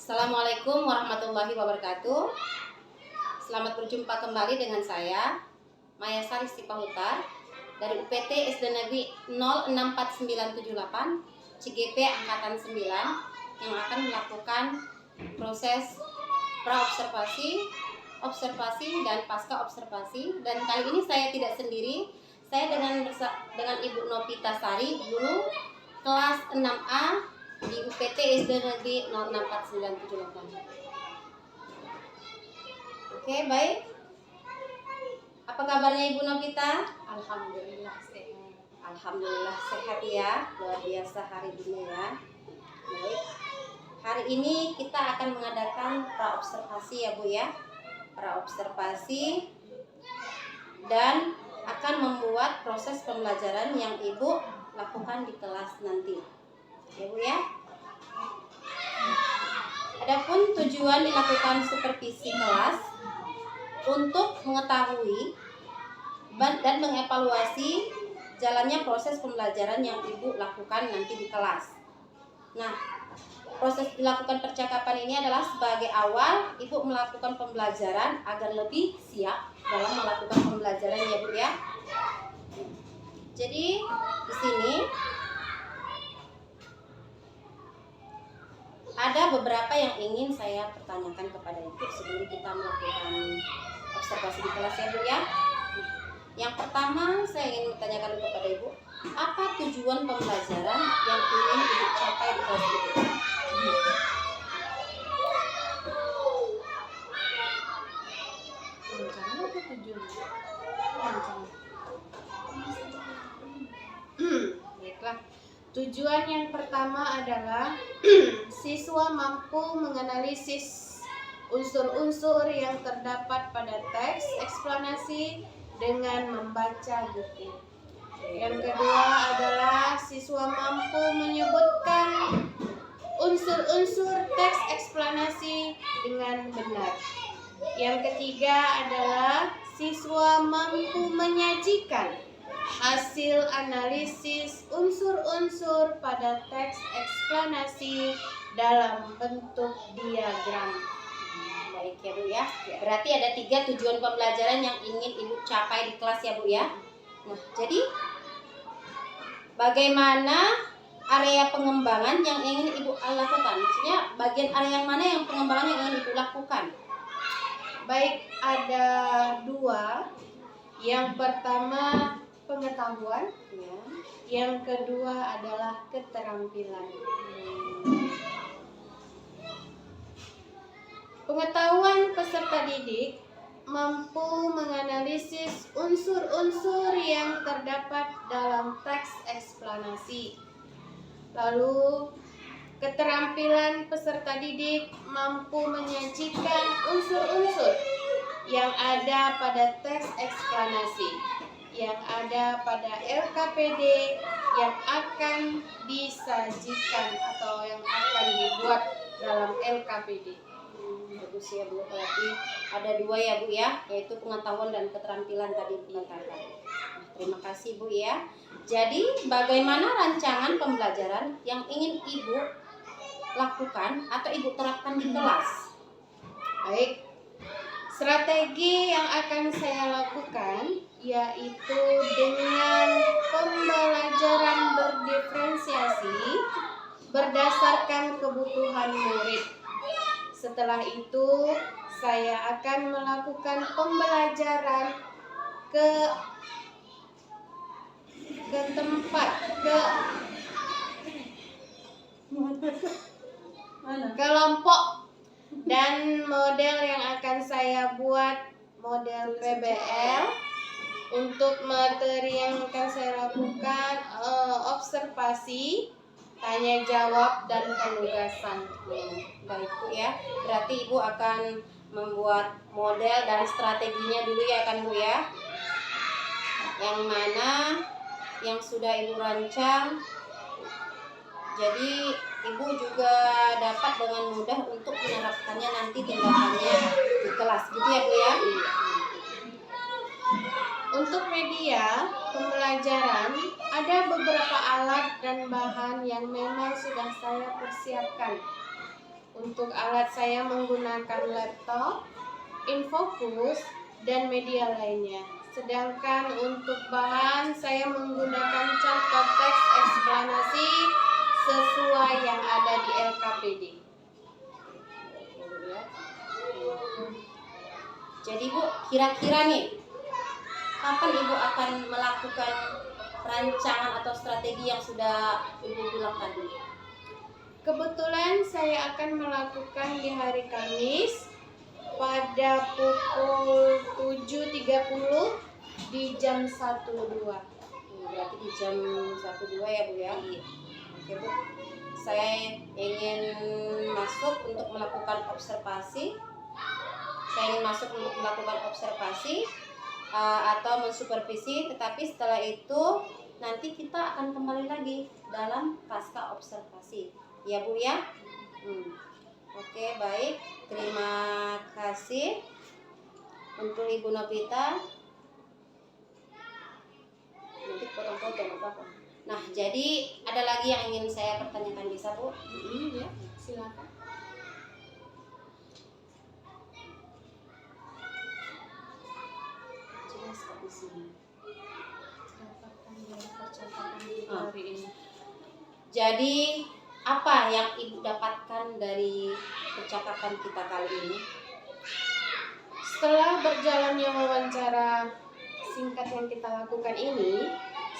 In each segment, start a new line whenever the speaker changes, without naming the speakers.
Assalamualaikum warahmatullahi wabarakatuh. Selamat berjumpa kembali dengan saya Maya Sari Sipahutar dari UPT SD Negeri 06498 CGP Angkatan 9 yang akan melakukan proses praobservasi, observasi dan pasca observasi. Dan kali ini saya tidak sendiri, saya dengan Ibu Novita Sari, guru kelas 6A di UPT SD Negeri 06498. Oke, baik. Apa kabarnya Ibu Novita?
Alhamdulillah sehat.
Alhamdulillah sehat ya. Luar biasa hari ini ya. Baik. Hari ini kita akan mengadakan praobservasi ya Bu ya. Praobservasi dan akan membuat proses pembelajaran yang Ibu lakukan di kelas nanti. Ya Bu ya. Adapun tujuan dilakukan supervisi kelas untuk mengetahui dan mengevaluasi jalannya proses pembelajaran yang Ibu lakukan nanti di kelas. Nah, proses dilakukan percakapan ini adalah sebagai awal Ibu melakukan pembelajaran agar lebih siap dalam melakukan pembelajaran ya Bu ya. Jadi di sini ada beberapa yang ingin saya pertanyakan kepada Ibu sebelum kita melakukan observasi di kelas ya Bu ya. Yang pertama saya ingin bertanyakan kepada Ibu, apa tujuan pembelajaran yang ingin Ibu capai di kelas Ibu?
Rencana apa tujuan? Baiklah. Tujuan yang pertama adalah siswa mampu menganalisis unsur-unsur yang terdapat pada teks eksplanasi dengan membaca buku. Yang kedua adalah siswa mampu menyebutkan unsur-unsur teks eksplanasi dengan benar. Yang ketiga adalah siswa mampu menyajikan hasil analisis unsur-unsur pada teks eksplanasi dalam bentuk diagram.
Baik ya Bu ya. Berarti ada 3 tujuan pembelajaran yang ingin Ibu capai di kelas ya Bu ya. Nah, jadi bagaimana area pengembangan yang ingin Ibu lakukan? Maksudnya bagian area yang mana yang pengembangan yang ingin Ibu lakukan?
Baik, ada 2. Yang pertama pengetahuan,
Ya.
yang kedua adalah keterampilan. Pengetahuan peserta didik mampu menganalisis unsur-unsur yang terdapat dalam teks eksplanasi. Lalu keterampilan peserta didik mampu menyajikan unsur-unsur yang ada pada teks eksplanasi, yang ada pada LKPD yang akan disajikan atau yang akan dibuat dalam LKPD.
Bagus ya Bu, berarti ada 2 ya Bu ya, yaitu pengetahuan dan keterampilan tadi dikatakan. Terima kasih Bu ya. Jadi bagaimana rancangan pembelajaran yang ingin Ibu lakukan atau Ibu terapkan di kelas?
Baik, strategi yang akan saya lakukan yaitu dengan pembelajaran berdiferensiasi berdasarkan kebutuhan murid. Setelah itu saya akan melakukan pembelajaran ke kelompok, dan model yang akan saya buat model PBL. Untuk materi yang akan saya lakukan observasi, tanya jawab, dan penugasan.
Baik Bu ya, berarti Ibu akan membuat model dan strateginya dulu ya kan Bu ya. Yang mana yang sudah Ibu rancang, jadi Ibu juga dapat dengan mudah untuk menerapkannya nanti tindakannya di kelas gitu ya Bu ya.
Untuk media pembelajaran, ada beberapa alat dan bahan yang memang sudah saya persiapkan. Untuk alat saya menggunakan laptop, infocus, dan media lainnya. Sedangkan untuk bahan saya menggunakan contoh teks eksplanasi sesuai yang ada di LKPD.
Jadi Bu, kira-kira nih, kapan Ibu akan melakukan rancangan atau strategi yang sudah Ibu bilang tadi?
Kebetulan saya akan melakukan di hari Kamis pada pukul 7.30 di jam 1.2.
Berarti di jam 1.2 ya Bu ya?
Iya.
Oke Bu, saya ingin masuk untuk melakukan observasi. Atau mensupervisi, tetapi setelah itu nanti kita akan kembali lagi dalam pasca observasi ya Bu ya. Oke, baik, terima kasih untuk Ibu Novita. Nanti potong-potong apa-apa. Nah, jadi ada lagi yang ingin saya pertanyakan, bisa Bu?
Ya, silakan.
Di sini.
Hari ini.
Jadi apa yang Ibu dapatkan dari percakapan kita kali ini?
Setelah berjalannya wawancara singkat yang kita lakukan ini,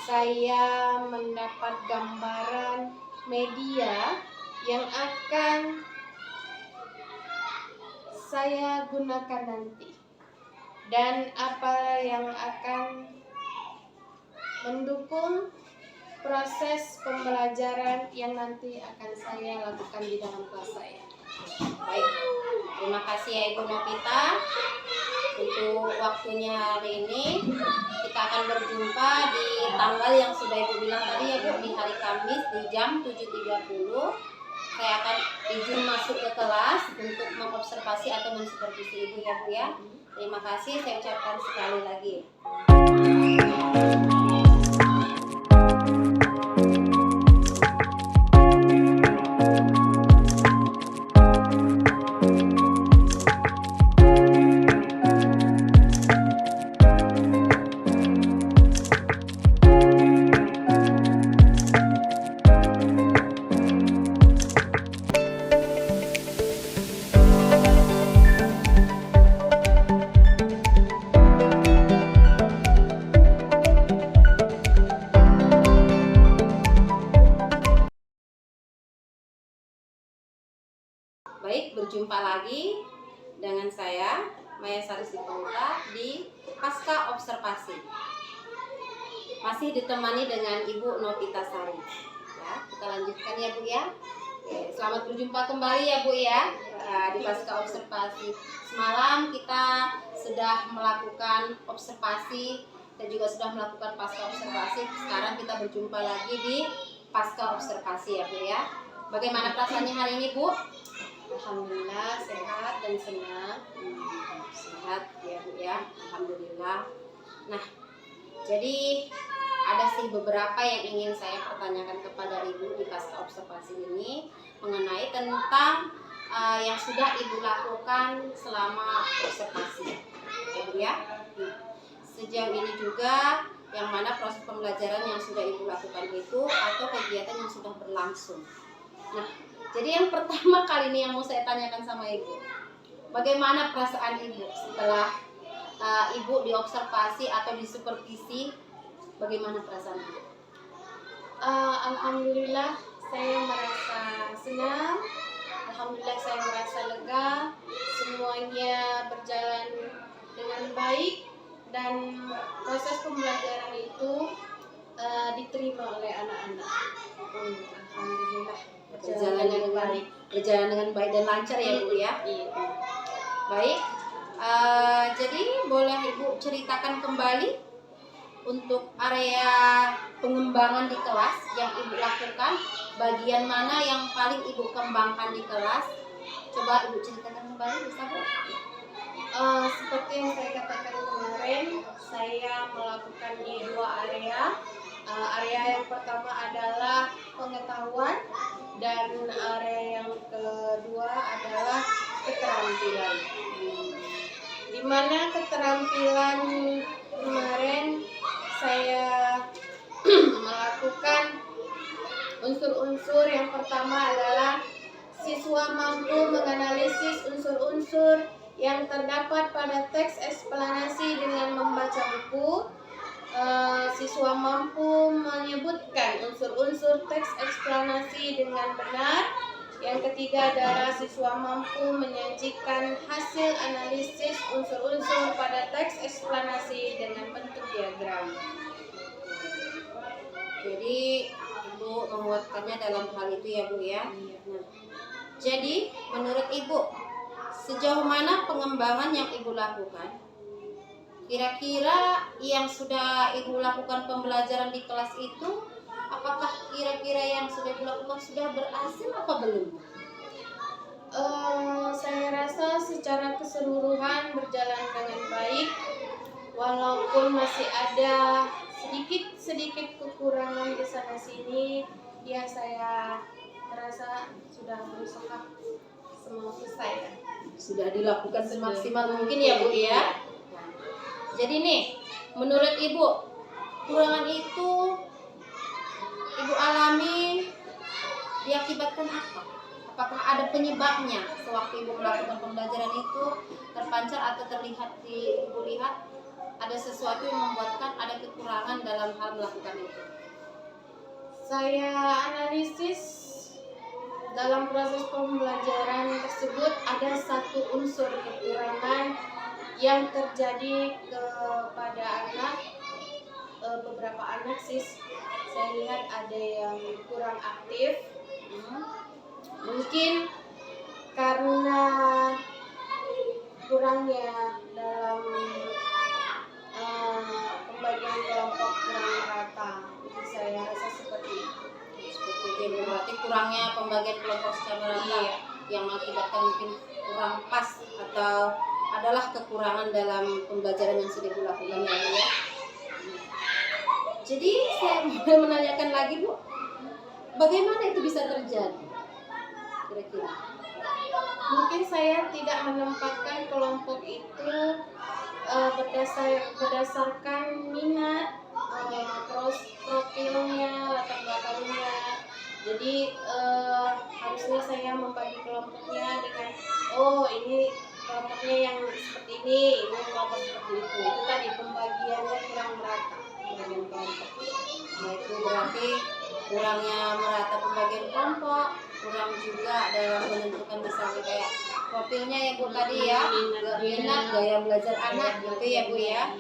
saya mendapat gambaran media yang akan saya gunakan nanti. Dan apa yang akan mendukung proses pembelajaran yang nanti akan saya lakukan di dalam kelas saya.
Baik, terima kasih ya Ibu Novita untuk waktunya hari ini. Kita akan berjumpa di tanggal yang sudah Ibu bilang tadi ya Bu, di hari Kamis di jam 7.30. Saya akan izin masuk ke kelas untuk mengobservasi atau mensupervisi Ibu ya Bu ya. Terima kasih, saya ucapkan sekali lagi. Baik, berjumpa lagi dengan saya Maya Sari Siponta di pasca observasi. Masih ditemani dengan Ibu Novita Sari. Ya, kita lanjutkan ya Bu ya. Oke, selamat berjumpa kembali ya Bu ya di pasca observasi. Semalam kita sudah melakukan observasi dan juga sudah melakukan pasca observasi. Sekarang kita berjumpa lagi di pasca observasi ya Bu ya. Bagaimana perasaannya hari ini Bu?
Alhamdulillah sehat dan senang.
Sehat ya Bu ya, alhamdulillah. Nah, jadi ada sih beberapa yang ingin saya pertanyakan kepada Ibu di pasca observasi ini mengenai tentang yang sudah Ibu lakukan selama observasi ya Bu ya. Sejauh ini juga yang mana proses pembelajaran yang sudah Ibu lakukan itu atau kegiatan yang sudah berlangsung. Nah, jadi yang pertama kali ini yang mau saya tanyakan sama Ibu, bagaimana perasaan Ibu setelah Ibu diobservasi atau disupervisi? Bagaimana perasaan Ibu?
Alhamdulillah saya merasa senang. Alhamdulillah saya merasa lega. Semuanya berjalan dengan baik dan proses pembelajaran itu diterima oleh anak-anak. Alhamdulillah berjalan
dengan baik dan lancar ya Bu ya.
Iya.
Baik, jadi boleh Ibu ceritakan kembali untuk area pengembangan di kelas yang Ibu lakukan, bagian mana yang paling Ibu kembangkan di kelas? Coba Ibu ceritakan kembali, bisa Bu?
Seperti yang saya katakan kemarin, saya melakukan di 2 area. Area yang pertama adalah pengetahuan dan area yang kedua adalah keterampilan. Di mana keterampilan kemarin saya melakukan unsur-unsur. Yang pertama adalah siswa mampu menganalisis unsur-unsur yang terdapat pada teks eksplanasi dengan membaca buku. Siswa mampu menyebutkan unsur-unsur teks eksplanasi dengan benar. Yang ketiga adalah siswa mampu menyajikan hasil analisis unsur-unsur pada teks eksplanasi dengan bentuk diagram.
Jadi Ibu menguatkannya dalam hal itu ya Bu ya. Nah, jadi menurut Ibu sejauh mana pengembangan yang Ibu lakukan? Kira-kira yang sudah Ibu lakukan pembelajaran di kelas itu, apakah kira-kira yang sudah Ibu lakukan sudah berhasil apa belum?
Saya rasa secara keseluruhan berjalan dengan baik, walaupun masih ada sedikit kekurangan di sana sini. Ya, saya merasa sudah berusaha selesai ya.
Sudah dilakukan semaksimal mungkin ya Bu ya. Jadi nih, menurut Ibu, kurangan itu Ibu alami diakibatkan apa? Apakah ada penyebabnya sewaktu Ibu melakukan pembelajaran itu terpancar atau terlihat di Ibu lihat ada sesuatu yang membuatkan ada kekurangan dalam hal melakukan itu?
Saya analisis dalam proses pembelajaran tersebut ada satu unsur kekurangan yang terjadi kepada anak. Beberapa anak saya lihat ada yang kurang aktif. Mungkin karena kurangnya dalam pembagian kelompok kurang merata. Jadi saya rasa seperti itu.
Seperti itu berarti kurangnya pembagian kelompok secara merata yang mengakibatkan mungkin kurang pas atau adalah kekurangan dalam pembelajaran yang sudah dilakukan ya Bu ya. Jadi saya mau menanyakan lagi Bu, bagaimana itu bisa terjadi? Kira-kira?
Mungkin saya tidak menempatkan kelompok itu berdasarkan minat, profilnya, latar belakangnya. Jadi harusnya saya membagi kelompoknya dengan ini kelompoknya yang seperti ini kelompok seperti itu. Itu tadi pembagiannya kurang merata pembagian kelompok.
Nah itu berarti kurangnya merata pembagian kelompok, kurang juga dalam menentukan misalnya kayak profilnya ya Bu tadi ya, minat, gaya belajar anak gitu ya Bu ya.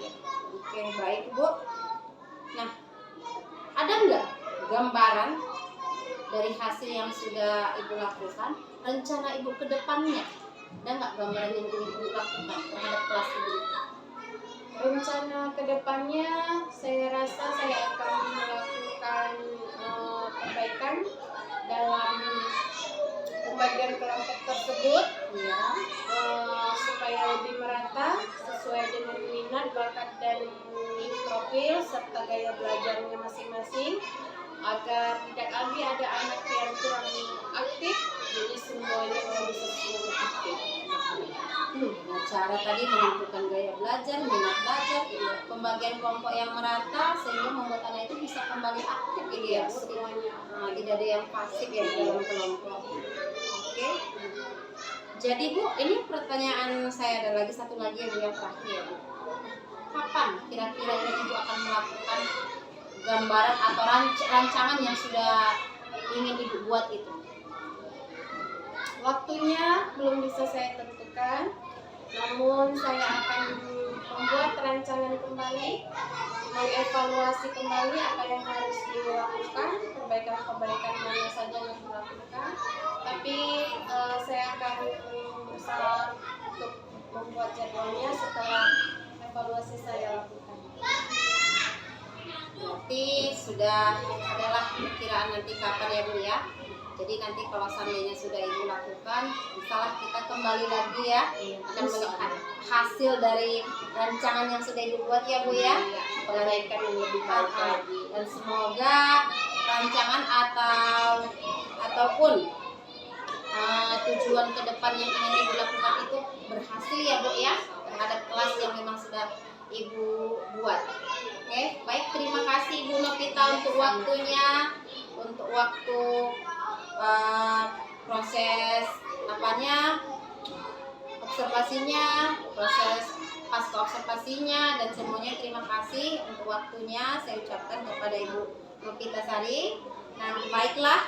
Oke baik Bu. Nah ada nggak gambaran dari hasil yang sudah Ibu lakukan, rencana Ibu ke depannya? Ada nggak gambaran yang ingin Ibu lakukan terhadap kelas Ibu?
Rencana kedepannya saya rasa saya akan melakukan perbaikan dalam pembagian kelompok tersebut
Ya.
Supaya lebih merata sesuai dengan minat, bakat dan profil serta gaya belajarnya masing-masing, agar tidak lagi ada anak yang kurang aktif, jadi semuanya bisa seluruh aktif.
Dengan cara tadi menentukan gaya belajar, minat belajar, pembagian kelompok yang merata sehingga membuat anak itu bisa kembali aktif gitu ya Bu.
Semuanya.
Tidak ada yang pasif ya di dalam kelompok. Oke. Jadi Bu, ini pertanyaan saya ada lagi satu lagi yang terakhir ya Bu. Kapan kira-kira Ibu akan melakukan gambaran atau rancangan yang sudah ingin Ibu buat itu?
Waktunya belum bisa saya tentukan, namun saya akan membuat rancangan kembali, mengevaluasi kembali apa yang harus dilakukan, perbaikan-perbaikan mana saja yang dilakukan. Tapi saya akan berusaha untuk membuat jadwalnya setelah evaluasi saya lakukan.
Berarti sudah adalah perkiraan nanti kapan ya Bu ya. Jadi nanti kalau seandainya sudah Ibu lakukan, misalnya kita kembali lagi ya, akan melihat hasil dari rancangan yang sudah Ibu buat ya Bu ya.
Perbaikan yang lebih baik lagi.
Dan semoga rancangan atau ataupun tujuan ke depan yang ingin Ibu lakukan itu berhasil ya Bu ya, terhadap kelas yang memang sudah Ibu buat. Oke, baik, terima kasih Ibu Novita untuk waktunya, untuk waktu proses observasinya, proses pasca observasinya, dan semuanya terima kasih untuk waktunya saya ucapkan kepada Ibu Novita Sari. Nah, baiklah,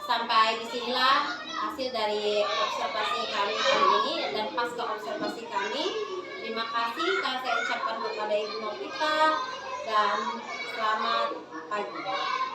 sampai disinilah hasil dari observasi kami kali ini dan pasca observasi kami. Terima kasih saya ucapkan kepada Ibu Novita dan selamat pagi.